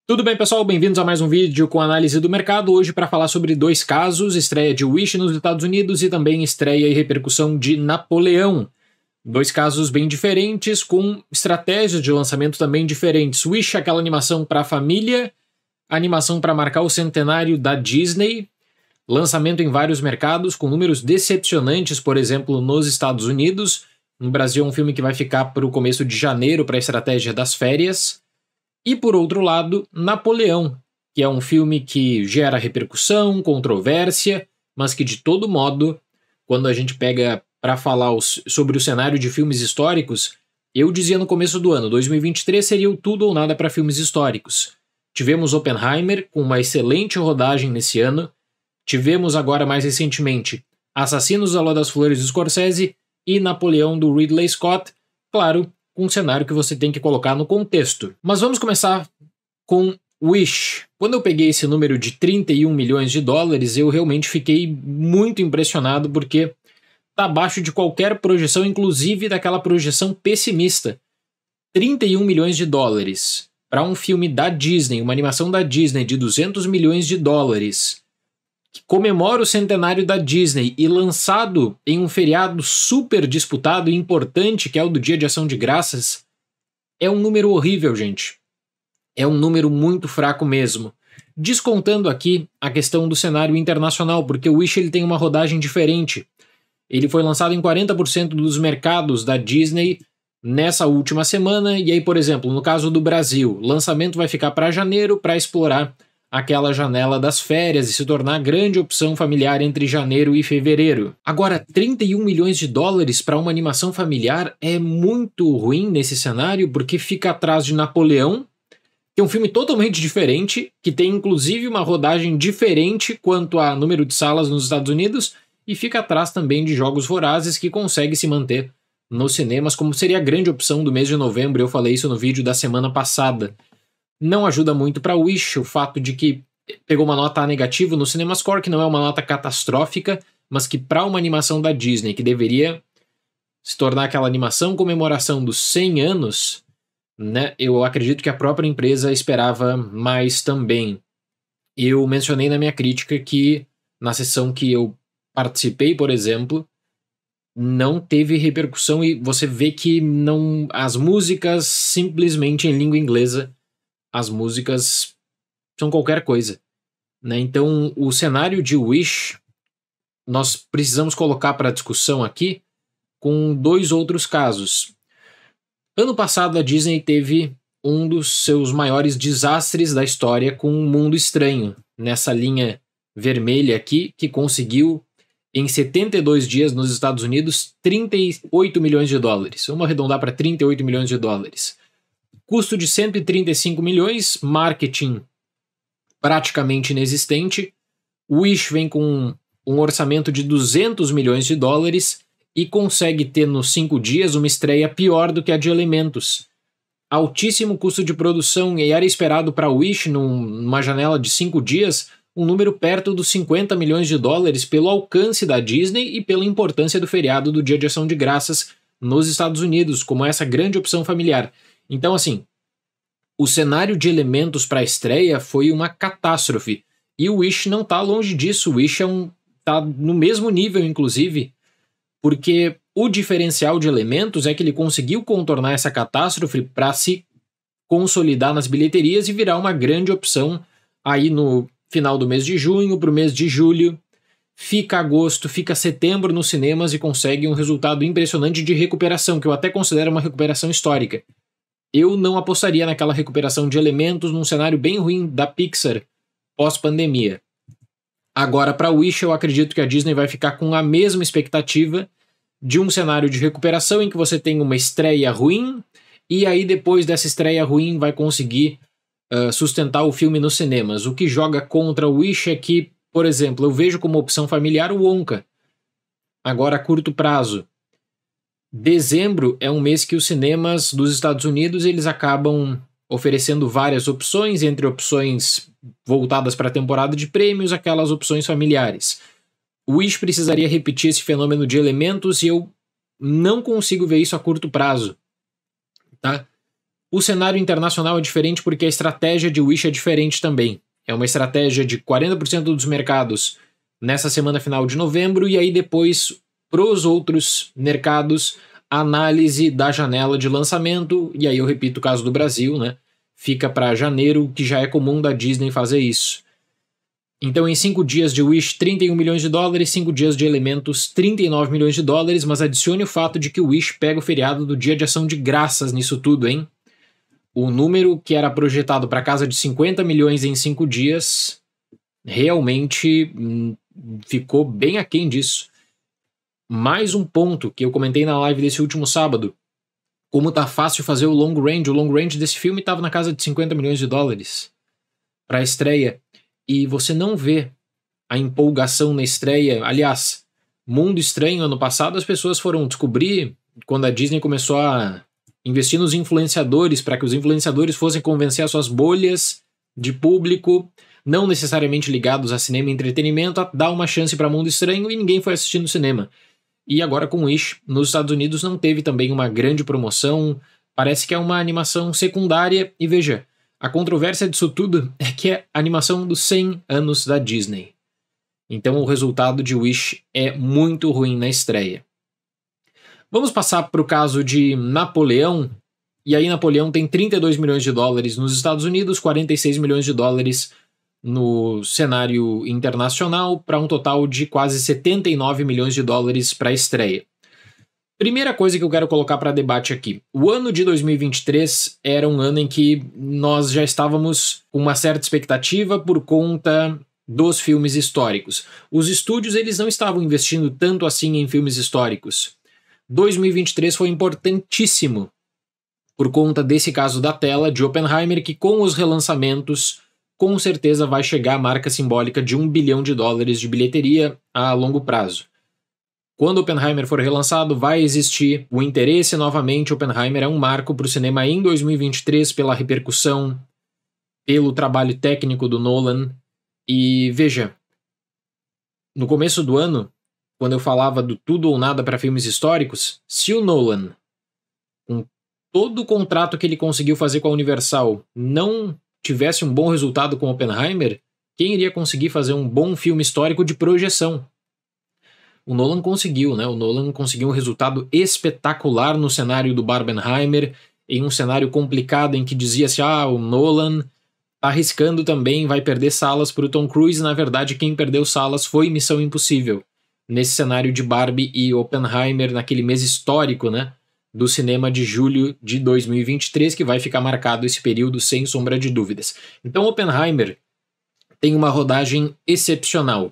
Tudo bem, pessoal? Bem-vindos a mais um vídeo com análise do mercado. Hoje para falar sobre dois casos, estreia de Wish nos Estados Unidos e também estreia e repercussão de Napoleão. Dois casos bem diferentes, com estratégias de lançamento também diferentes. Wish, aquela animação para a família, animação para marcar o centenário da Disney, lançamento em vários mercados, com números decepcionantes, por exemplo, nos Estados Unidos. No Brasil é um filme que vai ficar para o começo de janeiro para a estratégia das férias. E, por outro lado, Napoleão, que é um filme que gera repercussão, controvérsia, mas que, de todo modo, quando a gente pega para falar sobre o cenário de filmes históricos, eu dizia no começo do ano, 2023 seria o tudo ou nada para filmes históricos. Tivemos Oppenheimer, com uma excelente rodagem nesse ano. Tivemos agora, mais recentemente, Assassinos da Lua das Flores do Scorsese e Napoleão do Ridley Scott, claro, com um cenário que você tem que colocar no contexto. Mas vamos começar com Wish. Quando eu peguei esse número de 31 milhões de dólares, eu realmente fiquei muito impressionado porque está abaixo de qualquer projeção, inclusive daquela projeção pessimista. 31 milhões de dólares para um filme da Disney, uma animação da Disney de 200 milhões de dólares, que comemora o centenário da Disney e lançado em um feriado super disputado e importante, que é o do Dia de Ação de Graças, é um número horrível, gente. É um número muito fraco mesmo. Descontando aqui a questão do cenário internacional, porque o Wish ele tem uma rodagem diferente. Ele foi lançado em 40% dos mercados da Disney nessa última semana, e aí, por exemplo, no caso do Brasil, o lançamento vai ficar para janeiro para explorar aquela janela das férias e se tornar a grande opção familiar entre janeiro e fevereiro. Agora, 31 milhões de dólares para uma animação familiar é muito ruim nesse cenário, porque fica atrás de Napoleão, que é um filme totalmente diferente, que tem inclusive uma rodagem diferente quanto a número de salas nos Estados Unidos, e fica atrás também de Jogos Vorazes, que consegue se manter nos cinemas, como seria a grande opção do mês de novembro. Eu falei isso no vídeo da semana passada. Não ajuda muito para Wish o fato de que pegou uma nota A negativa no CinemaScore, que não é uma nota catastrófica, mas que para uma animação da Disney, que deveria se tornar aquela animação comemoração dos 100 anos, né, eu acredito que a própria empresa esperava mais também. Eu mencionei na minha crítica que na sessão que eu participei, por exemplo, não teve repercussão e você vê que não, as músicas simplesmente em língua inglesa, as músicas são qualquer coisa, né? Então, o cenário de Wish, nós precisamos colocar para discussão aqui com dois outros casos. Ano passado, a Disney teve um dos seus maiores desastres da história com Um Mundo Estranho, nessa linha vermelha aqui, que conseguiu, em 72 dias nos Estados Unidos, 38 milhões de dólares. Vamos arredondar para 38 milhões de dólares. Custo de 135 milhões, marketing praticamente inexistente. Wish vem com um orçamento de 200 milhões de dólares e consegue ter nos 5 dias uma estreia pior do que a de Elementos. Altíssimo custo de produção, e era esperado para Wish, numa janela de 5 dias, um número perto dos 50 milhões de dólares pelo alcance da Disney e pela importância do feriado do Dia de Ação de Graças nos Estados Unidos, como essa grande opção familiar. Então, assim, o cenário de Elementos para a estreia foi uma catástrofe. E o Wish não está longe disso. O Wish tá no mesmo nível, inclusive, porque o diferencial de Elementos é que ele conseguiu contornar essa catástrofe para se consolidar nas bilheterias e virar uma grande opção aí no final do mês de junho para o mês de julho. Fica agosto, fica setembro nos cinemas e consegue um resultado impressionante de recuperação, que eu até considero uma recuperação histórica. Eu não apostaria naquela recuperação de Elementos num cenário bem ruim da Pixar pós-pandemia. Agora, para Wish, eu acredito que a Disney vai ficar com a mesma expectativa de um cenário de recuperação em que você tem uma estreia ruim e aí depois dessa estreia ruim vai conseguir sustentar o filme nos cinemas. O que joga contra o Wish é que, por exemplo, eu vejo como opção familiar o Wonka. Agora, a curto prazo. Dezembro é um mês que os cinemas dos Estados Unidos eles acabam oferecendo várias opções, entre opções voltadas para a temporada de prêmios, aquelas opções familiares. O Wish precisaria repetir esse fenômeno de Elementos e eu não consigo ver isso a curto prazo. Tá? O cenário internacional é diferente porque a estratégia de Wish é diferente também. É uma estratégia de 40% dos mercados nessa semana final de novembro e aí depois, para os outros mercados, análise da janela de lançamento, e aí eu repito o caso do Brasil, né? Fica para janeiro, que já é comum da Disney fazer isso. Então, em 5 dias de Wish, 31 milhões de dólares, 5 dias de Elementos, 39 milhões de dólares, mas adicione o fato de que o Wish pega o feriado do Dia de Ação de Graças nisso tudo, hein? O número que era projetado para casa de 50 milhões em 5 dias realmente ficou bem aquém disso. Mais um ponto que eu comentei na live desse último sábado. Como tá fácil fazer o long range. O long range desse filme estava na casa de 50 milhões de dólares para a estreia. E você não vê a empolgação na estreia. Aliás, Mundo Estranho, ano passado, as pessoas foram descobrir quando a Disney começou a investir nos influenciadores para que os influenciadores fossem convencer as suas bolhas de público, não necessariamente ligados a cinema e entretenimento, a dar uma chance para Mundo Estranho e ninguém foi assistir no cinema. E agora com Wish, nos Estados Unidos não teve também uma grande promoção, parece que é uma animação secundária, e veja, a controvérsia disso tudo é que é a animação dos 100 anos da Disney. Então o resultado de Wish é muito ruim na estreia. Vamos passar para o caso de Napoleão, e aí Napoleão tem 32 milhões de dólares nos Estados Unidos, 46 milhões de dólares no cenário internacional, para um total de quase 79 milhões de dólares para a estreia. Primeira coisa que eu quero colocar para debate aqui. O ano de 2023 era um ano em que nós já estávamos com uma certa expectativa por conta dos filmes históricos. Os estúdios eles não estavam investindo tanto assim em filmes históricos. 2023 foi importantíssimo por conta desse caso da tela de Oppenheimer, que com os relançamentos com certeza vai chegar à marca simbólica de $1 bilhão de bilheteria a longo prazo. Quando Oppenheimer for relançado, vai existir o interesse novamente. Oppenheimer é um marco para o cinema em 2023 pela repercussão, pelo trabalho técnico do Nolan. E veja, no começo do ano, quando eu falava do tudo ou nada para filmes históricos, se o Nolan, com todo o contrato que ele conseguiu fazer com a Universal, não tivesse um bom resultado com Oppenheimer, quem iria conseguir fazer um bom filme histórico de projeção? O Nolan conseguiu, né? O Nolan conseguiu um resultado espetacular no cenário do Barbenheimer, em um cenário complicado em que dizia-se, o Nolan tá arriscando também, vai perder salas para o Tom Cruise. Na verdade, quem perdeu salas foi Missão Impossível, nesse cenário de Barbie e Oppenheimer, naquele mês histórico, né? Do cinema de julho de 2023, que vai ficar marcado esse período sem sombra de dúvidas. Então Oppenheimer tem uma rodagem excepcional.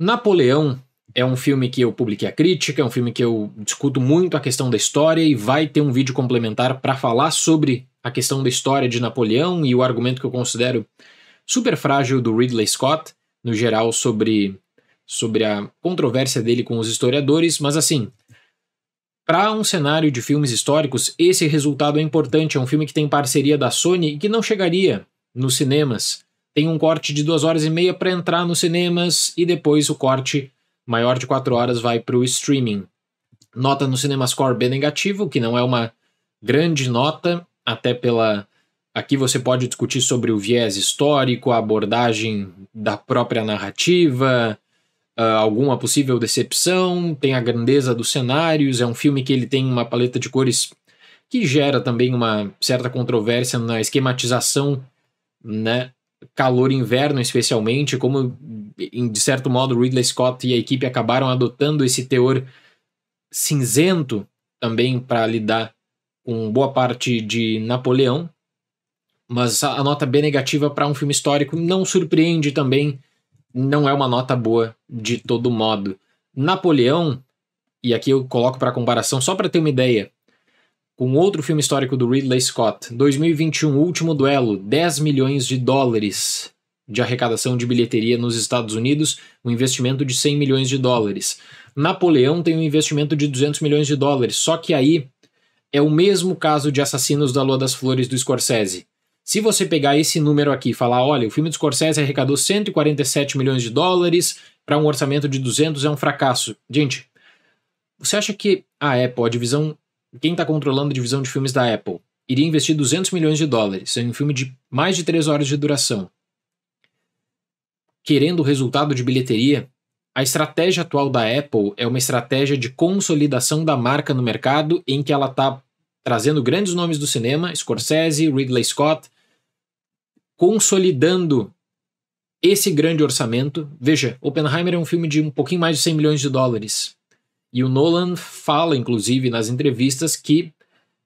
Napoleão é um filme que eu publiquei a crítica, é um filme que eu discuto muito a questão da história e vai ter um vídeo complementar para falar sobre a questão da história de Napoleão e o argumento que eu considero super frágil do Ridley Scott, no geral sobre a controvérsia dele com os historiadores, mas assim, para um cenário de filmes históricos, esse resultado é importante. É um filme que tem parceria da Sony e que não chegaria nos cinemas. Tem um corte de 2h30 para entrar nos cinemas e depois o corte maior de 4 horas vai para o streaming. Nota no CinemaScore bem negativo, que não é uma grande nota, até pela... Aqui você pode discutir sobre o viés histórico, a abordagem da própria narrativa, alguma possível decepção, tem a grandeza dos cenários, é um filme que ele tem uma paleta de cores que gera também uma certa controvérsia na esquematização, né? Calor e inverno especialmente, como de certo modo Ridley Scott e a equipe acabaram adotando esse teor cinzento também para lidar com boa parte de Napoleão, mas a nota bem negativa para um filme histórico não surpreende também. Não é uma nota boa de todo modo. Napoleão, e aqui eu coloco para comparação só para ter uma ideia, com outro filme histórico do Ridley Scott, 2021, Último Duelo, 10 milhões de dólares de arrecadação de bilheteria nos Estados Unidos, um investimento de 100 milhões de dólares. Napoleão tem um investimento de 200 milhões de dólares, só que aí é o mesmo caso de Assassinos da Lua das Flores do Scorsese. Se você pegar esse número aqui e falar, olha, o filme do Scorsese arrecadou 147 milhões de dólares para um orçamento de 200 é um fracasso. Gente, você acha que a Apple, a divisão, quem está controlando a divisão de filmes da Apple, iria investir 200 milhões de dólares em um filme de mais de 3 horas de duração, querendo o resultado de bilheteria, a estratégia atual da Apple é uma estratégia de consolidação da marca no mercado, em que ela está trazendo grandes nomes do cinema, Scorsese, Ridley Scott, consolidando esse grande orçamento. Veja, Oppenheimer é um filme de um pouquinho mais de 100 milhões de dólares. E o Nolan fala, inclusive, nas entrevistas, que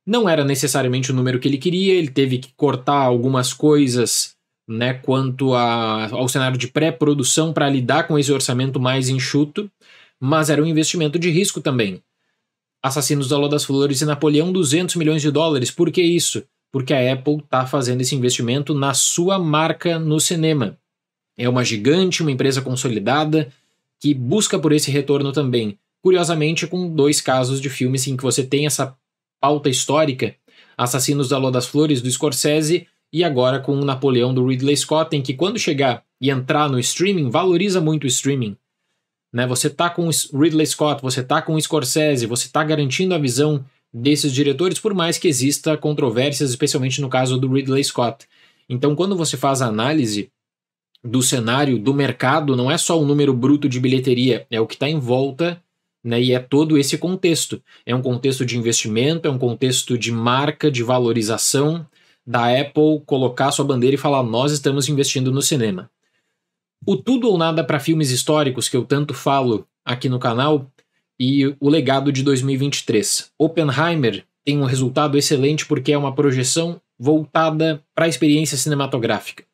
não era necessariamente o número que ele queria, ele teve que cortar algumas coisas, né, quanto ao cenário de pré-produção para lidar com esse orçamento mais enxuto, mas era um investimento de risco também. Assassinos da Lua das Flores e Napoleão, 200 milhões de dólares. Por que isso? Porque a Apple está fazendo esse investimento na sua marca no cinema. É uma gigante, uma empresa consolidada, que busca por esse retorno também. Curiosamente, com 2 casos de filmes em que você tem essa pauta histórica, Assassinos da Lua das Flores, do Scorsese, e agora com o Napoleão, do Ridley Scott, em que quando chegar e entrar no streaming, valoriza muito o streaming. Né? Você tá com o Ridley Scott, você tá com o Scorsese, você tá garantindo a visão desses diretores, por mais que exista controvérsias, especialmente no caso do Ridley Scott. Então, quando você faz a análise do cenário, do mercado, não é só o número bruto de bilheteria, é o que está em volta, né? E é todo esse contexto. É um contexto de investimento, é um contexto de marca, de valorização, da Apple colocar sua bandeira e falar: nós estamos investindo no cinema. O tudo ou nada para filmes históricos, que eu tanto falo aqui no canal, e o legado de 2023. Oppenheimer tem um resultado excelente porque é uma projeção voltada para a experiência cinematográfica.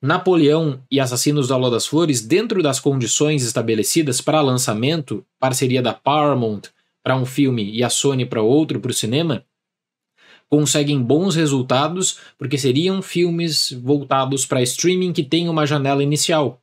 Napoleão e Assassinos da Lua das Flores, dentro das condições estabelecidas para lançamento, parceria da Paramount para um filme e a Sony para outro, para o cinema, conseguem bons resultados porque seriam filmes voltados para streaming que tem uma janela inicial.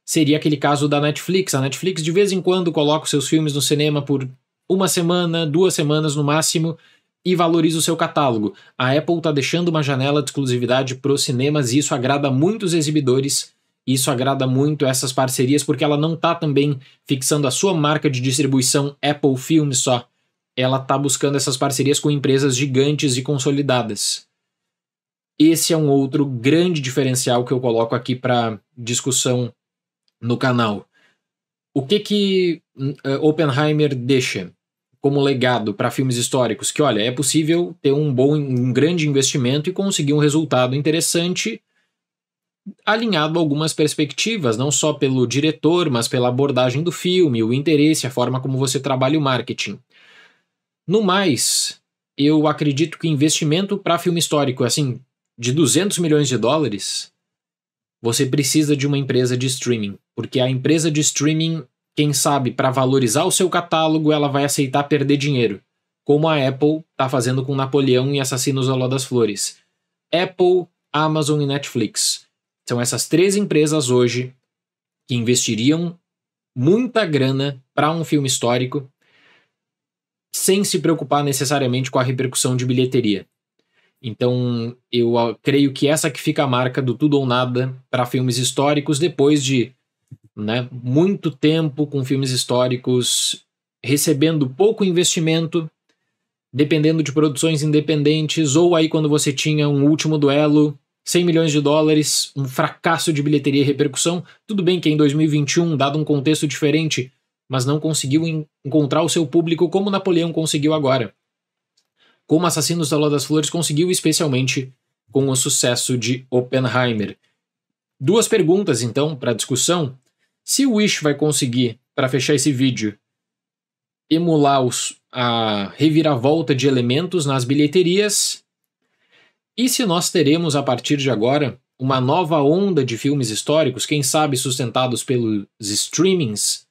Seria aquele caso da Netflix. A Netflix de vez em quando coloca os seus filmes no cinema por 1 semana, 2 semanas no máximo e valoriza o seu catálogo. A Apple está deixando uma janela de exclusividade para os cinemas e isso agrada muitos exibidores, isso agrada muito essas parcerias porque ela não está também fixando a sua marca de distribuição Apple Filmes só. Ela está buscando essas parcerias com empresas gigantes e consolidadas. Esse é um outro grande diferencial que eu coloco aqui para discussão no canal. O que Oppenheimer deixa como legado para filmes históricos? Que, olha, é possível ter um grande investimento e conseguir um resultado interessante alinhado a algumas perspectivas, não só pelo diretor, mas pela abordagem do filme, o interesse, a forma como você trabalha o marketing. No mais, eu acredito que investimento para filme histórico, assim, de 200 milhões de dólares, você precisa de uma empresa de streaming, porque a empresa de streaming, quem sabe, para valorizar o seu catálogo, ela vai aceitar perder dinheiro, como a Apple está fazendo com Napoleão e Assassinos da Lua das Flores. Apple, Amazon e Netflix. São essas 3 empresas hoje que investiriam muita grana para um filme histórico sem se preocupar necessariamente com a repercussão de bilheteria. Então, eu creio que essa que fica a marca do tudo ou nada para filmes históricos, depois de, né, muito tempo com filmes históricos recebendo pouco investimento, dependendo de produções independentes, ou aí quando você tinha um Último Duelo, 100 milhões de dólares, um fracasso de bilheteria e repercussão. Tudo bem que em 2021, dado um contexto diferente, mas não conseguiu encontrar o seu público como Napoleão conseguiu agora. Como Assassinos da Lua das Flores conseguiu, especialmente com o sucesso de Oppenheimer. 2 perguntas, então, para discussão. Se o Wish vai conseguir, para fechar esse vídeo, emular a reviravolta de elementos nas bilheterias, e se nós teremos, a partir de agora, uma nova onda de filmes históricos, quem sabe sustentados pelos streamings,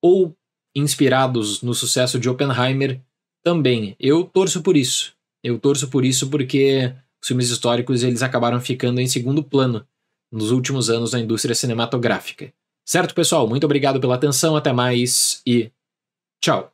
ou inspirados no sucesso de Oppenheimer também. Eu torço por isso. Eu torço por isso porque os filmes históricos eles acabaram ficando em segundo plano nos últimos anos na indústria cinematográfica. Certo, pessoal? Muito obrigado pela atenção, até mais e tchau!